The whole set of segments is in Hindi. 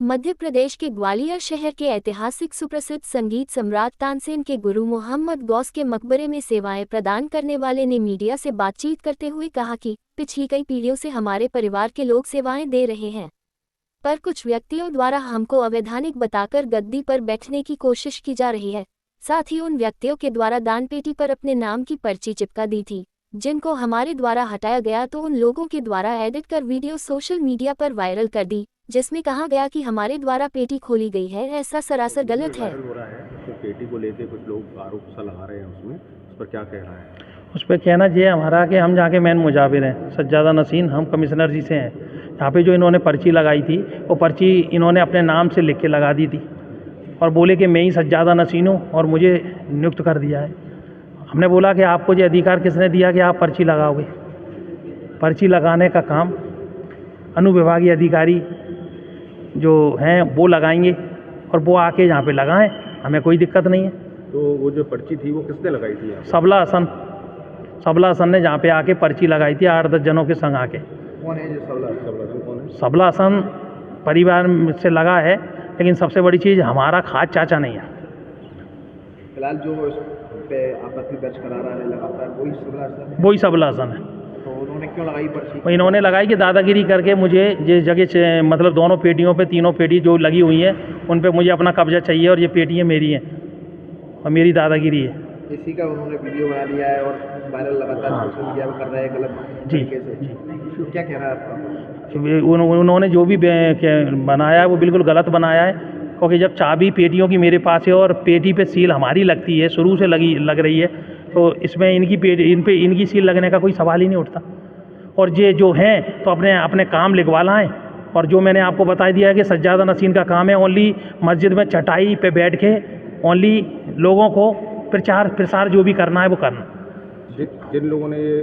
मध्य प्रदेश के ग्वालियर शहर के ऐतिहासिक सुप्रसिद्ध संगीत सम्राट तानसेन के गुरु मोहम्मद गौस के मकबरे में सेवाएं प्रदान करने वाले ने मीडिया से बातचीत करते हुए कहा कि पिछली कई पीढ़ियों से हमारे परिवार के लोग सेवाएं दे रहे हैं, पर कुछ व्यक्तियों द्वारा हमको अवैधानिक बताकर गद्दी पर बैठने की कोशिश की जा रही है। साथ ही उन व्यक्तियों के द्वारा दान पेटी पर अपने नाम की पर्ची चिपका दी थी, जिनको हमारे द्वारा हटाया गया, तो उन लोगों के द्वारा एडिट कर वीडियो सोशल मीडिया पर वायरल कर दी, जिसमें कहा गया कि हमारे द्वारा पेटी खोली गई है। ऐसा सरासर गलत है। हो रहा है तो पेटी को लेकर कुछ लोग आरोप सा लगा रहे हैं, उसमें उस पर क्या कह रहा है? उस पर कहना ये हमारा कि हम जाके मैन मुजाबिर हैं, सज्जादा नसीन, हम कमिश्नर जी से हैं। यहाँ पे जो इन्होंने पर्ची लगाई थी वो पर्ची इन्होंने अपने नाम से लिख के लगा दी थी और बोले कि मैं ही सज्जादा नसीन हूँ और मुझे नियुक्त कर दिया है। हमने बोला कि आपको ये अधिकार किसने दिया कि आप पर्ची लगाओगे? पर्ची लगाने का काम अनुविभागीय अधिकारी जो हैं वो लगाएंगे और वो आके यहाँ पे लगाएं, हमें कोई दिक्कत नहीं है। तो वो जो पर्ची थी वो किसने लगाई थी? सबला हसन ने जहाँ पे आके पर्ची लगाई थी 8-10 जनों के संग आके। कौन है जो सबला हसन कौन है? सबला हसन परिवार से लगा है, लेकिन सबसे बड़ी चीज़ हमारा खास चाचा नहीं है। फिलहाल जो इस पे आपत्ति दर्ज करा रहा है लगातार वही सबला हसन है। तो उन्होंने क्यों लगाई पर्ची? इन्होंने लगाई कि दादागिरी करके मुझे जिस जगह से मतलब दोनों पेटियों पे, तीनों पेटी जो लगी हुई हैं उन पे मुझे अपना कब्जा चाहिए और ये पेटियाँ मेरी हैं और मेरी दादागिरी है। इसी का उन्होंने वीडियो बना लिया है और वायरल लगातार सोशल मीडिया पर कर रहे हैं गलत तरीके से। क्या कह रहा है आपका? उन्होंने जो भी बनाया है वो बिल्कुल गलत बनाया है, क्योंकि जब चाबी पेटियों की मेरे पास है और पेटी पे सील हमारी लगती है, शुरू से लग रही है, तो इसमें इनकी सील लगने का कोई सवाल ही नहीं उठता। और ये जो हैं तो अपने काम लिखवा लाएँ। और जो मैंने आपको बता दिया है कि सज्जादा नसीन का काम है ओनली मस्जिद में चटाई पे बैठ के ओनली लोगों को प्रचार प्रसार जो भी करना है वो करना। जिन लोगों ने ये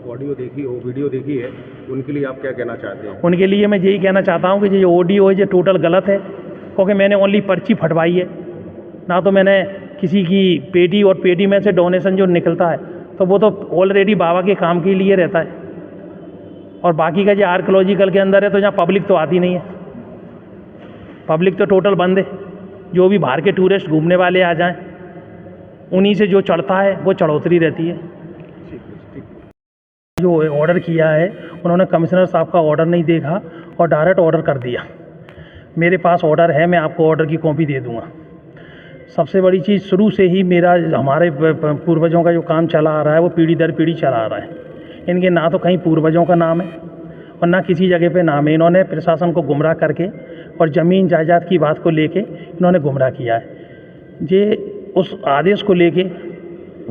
ऑडियो देखी हो, वीडियो देखी है, उनके लिए आप क्या कहना चाहते हैं? उनके लिए मैं यही कहना चाहता हूँ कि ये ऑडियो है ये टोटल गलत है, क्योंकि मैंने ओनली पर्ची फटवाई है, ना तो मैंने किसी की पेटी, और पेटी में से डोनेशन जो निकलता है तो वो तो ऑलरेडी बाबा के काम के लिए रहता है। और बाकी का जो आर्कोलॉजिकल के अंदर है तो यहाँ पब्लिक तो आती नहीं है, पब्लिक तो टोटल बंद है। जो भी बाहर के टूरिस्ट घूमने वाले आ जाएं उन्हीं से जो चढ़ता है वो चढ़ोतरी रहती है। जो ऑर्डर किया है उन्होंने कमिश्नर साहब का ऑर्डर नहीं देखा और डायरेक्ट ऑर्डर कर दिया। मेरे पास ऑर्डर है, मैं आपको ऑर्डर की कॉपी दे दूँगा। सबसे बड़ी चीज़, शुरू से ही हमारे पूर्वजों का जो काम चला आ रहा है वो पीढ़ी दर पीढ़ी चला आ रहा है। इनके ना तो कहीं पूर्वजों का नाम है और ना किसी जगह पे नाम है। इन्होंने प्रशासन को गुमराह करके और ज़मीन जायदाद की बात को लेके इन्होंने गुमराह किया है। ये उस आदेश को लेके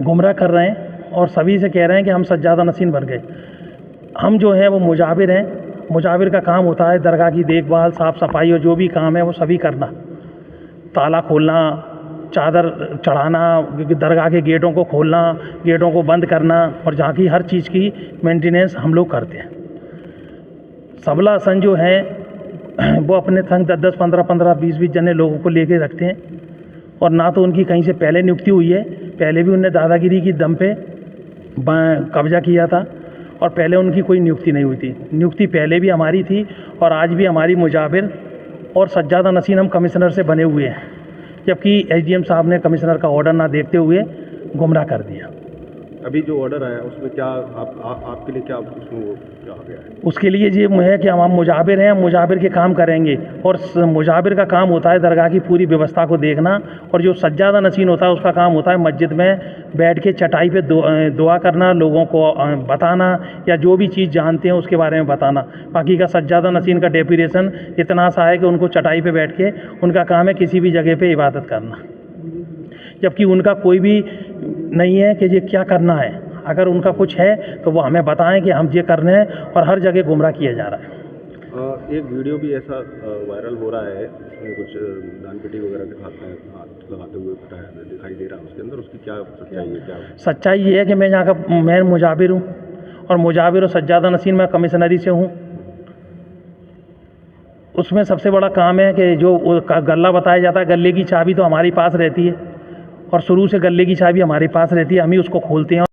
गुमराह कर रहे हैं और सभी से कह रहे हैं कि हम सज्जादा नसीन बन गए। हम जो हैं वो मुजाबिर हैं। मुजाबिर का काम होता है दरगाह की देखभाल, साफ़ सफाई और जो भी काम है वो सभी करना, ताला खोलना, चादर चढ़ाना, दरगाह के गेटों को खोलना, गेटों को बंद करना, और जहाँ की हर चीज़ की मेंटेनेंस हम लोग करते हैं। सबला हसन जो है वो अपने संग 10-10, 15-15, 20-20 जने लोगों को लेके रखते हैं और ना तो उनकी कहीं से पहले नियुक्ति हुई है। पहले भी उनने दादागिरी की दम पे कब्जा किया था और पहले उनकी कोई नियुक्ति नहीं हुई थी। नियुक्ति पहले भी हमारी थी और आज भी हमारी मुजाबिर और सज्जादा नसीन हम कमिश्नर से बने हुए हैं, जबकि एसडीएम साहब ने कमिश्नर का ऑर्डर ना देखते हुए गुमराह कर दिया। अभी जो ऑर्डर आया उसमें क्या आपके लिए क्या उसमें क्या आ गया है? उसके लिए ये है कि हम मुजाबिर हैं, हम मुजाबिर के काम करेंगे और मुजाबिर का काम होता है दरगाह की पूरी व्यवस्था को देखना, और जो सज्जादा नसीन होता है उसका काम होता है मस्जिद में बैठ के चटाई पे दुआ करना, लोगों को बताना या जो भी चीज़ जानते हैं उसके बारे में बताना। बाकी का सज्जादा नसीन का डेफिनेशन इतना सा है कि उनको चटाई पे बैठ के उनका काम है किसी भी जगह पे इबादत करना, जबकि उनका कोई भी नहीं है कि ये क्या करना है। अगर उनका कुछ है तो वो हमें बताएं कि हम ये कर रहे हैं, और हर जगह गुमराह किया जा रहा है। एक वीडियो भी ऐसा वायरल हो रहा है जिसमें कुछ दान पेटी वगैरह दिखाते हैं, हाथ लगाते हुए दिखाई दे रहा है। उसके अंदर उसकी क्या सच्चाई है? क्या सच्चाई ये है कि मैं यहाँ का मैं मुजाबिर हूँ और मुजाबिर और सज्जादा नसीन मैं कमिश्नरी से हूँ। उसमें सबसे बड़ा काम है कि जो गल्ला बताया जाता है, गले की चाबी तो हमारे पास रहती है और शुरू से गले की चाबी हमारे पास रहती है, हम ही उसको खोलते हैं